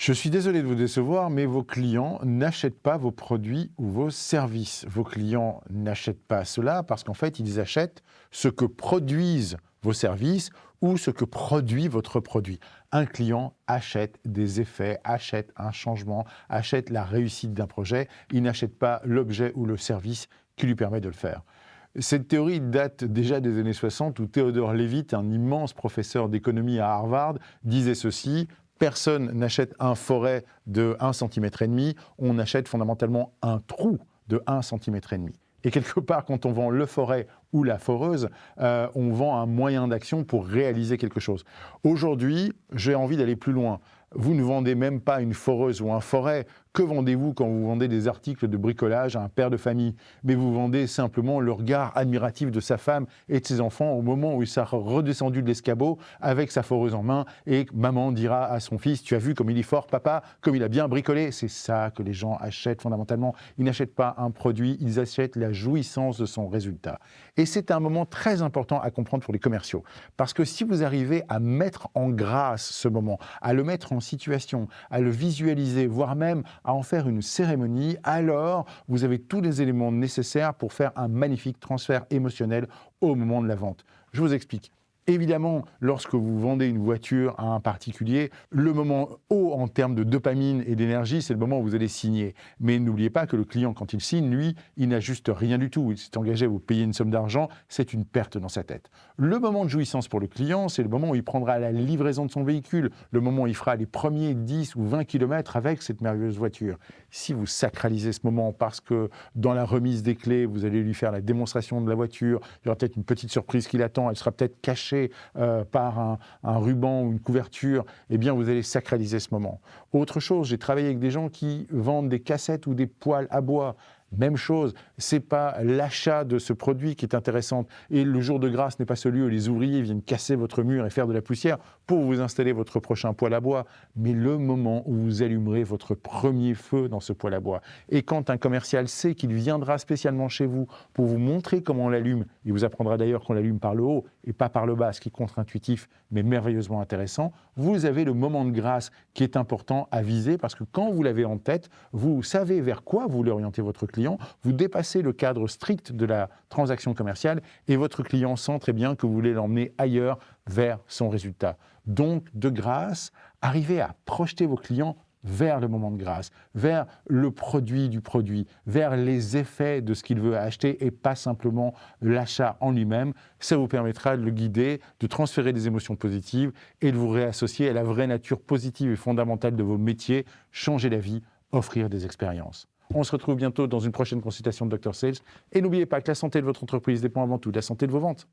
Je suis désolé de vous décevoir, mais vos clients n'achètent pas vos produits ou vos services. Vos clients n'achètent pas cela parce qu'en fait, ils achètent ce que produisent vos services ou ce que produit votre produit. Un client achète des effets, achète un changement, achète la réussite d'un projet. Il n'achète pas l'objet ou le service qui lui permet de le faire. Cette théorie date déjà des années 60 où Theodore Levitt, un immense professeur d'économie à Harvard, disait ceci: personne n'achète un forêt de 1,5 cm, on achète fondamentalement un trou de 1,5 cm. Et quelque part, quand on vend le forêt ou la foreuse, on vend un moyen d'action pour réaliser quelque chose. Aujourd'hui, j'ai envie d'aller plus loin. Vous ne vendez même pas une foreuse ou un forêt. Que vendez-vous quand vous vendez des articles de bricolage à un père de famille? Mais vous vendez simplement le regard admiratif de sa femme et de ses enfants au moment où il sera redescendu de l'escabeau avec sa foreuse en main et que maman dira à son fils: tu as vu comme il est fort papa, comme il a bien bricolé. C'est ça que les gens achètent fondamentalement. Ils n'achètent pas un produit, ils achètent la jouissance de son résultat. Et c'est un moment très important à comprendre pour les commerciaux. Parce que si vous arrivez à mettre en grâce ce moment, à le mettre en situation, à le visualiser, voire même à en faire une cérémonie, alors vous avez tous les éléments nécessaires pour faire un magnifique transfert émotionnel au moment de la vente. Je vous explique. Évidemment, lorsque vous vendez une voiture à un particulier, le moment haut en termes de dopamine et d'énergie, c'est le moment où vous allez signer. Mais n'oubliez pas que le client, quand il signe, lui, il n'ajuste rien du tout. Il s'est engagé à vous payer une somme d'argent, c'est une perte dans sa tête. Le moment de jouissance pour le client, c'est le moment où il prendra la livraison de son véhicule, le moment où il fera les premiers 10 ou 20 km avec cette merveilleuse voiture. Si vous sacralisez ce moment parce que dans la remise des clés, vous allez lui faire la démonstration de la voiture, il y aura peut-être une petite surprise qui l'attend, elle sera peut-être cachée par un ruban ou une couverture, eh bien vous allez sacraliser ce moment. Autre chose, j'ai travaillé avec des gens qui vendent des cassettes ou des poêles à bois. Même chose, c'est pas l'achat de ce produit qui est intéressant. Et le jour de grâce n'est pas celui où les ouvriers viennent casser votre mur et faire de la poussière pour vous installer votre prochain poêle à bois, mais le moment où vous allumerez votre premier feu dans ce poêle à bois. Et quand un commercial sait qu'il viendra spécialement chez vous pour vous montrer comment on l'allume, il vous apprendra d'ailleurs qu'on l'allume par le haut et pas par le bas, ce qui est contre-intuitif mais merveilleusement intéressant, vous avez le moment de grâce qui est important à viser parce que quand vous l'avez en tête, vous savez vers quoi vous voulez orienter votre client, vous dépassez le cadre strict de la transaction commerciale et votre client sent très bien que vous voulez l'emmener ailleurs vers son résultat. Donc, de grâce, arrivez à projeter vos clients vers le moment de grâce, vers le produit du produit, vers les effets de ce qu'il veut acheter et pas simplement l'achat en lui-même. Ça vous permettra de le guider, de transférer des émotions positives et de vous réassocier à la vraie nature positive et fondamentale de vos métiers, changer la vie, offrir des expériences. On se retrouve bientôt dans une prochaine consultation de Dr Sales et n'oubliez pas que la santé de votre entreprise dépend avant tout de la santé de vos ventes.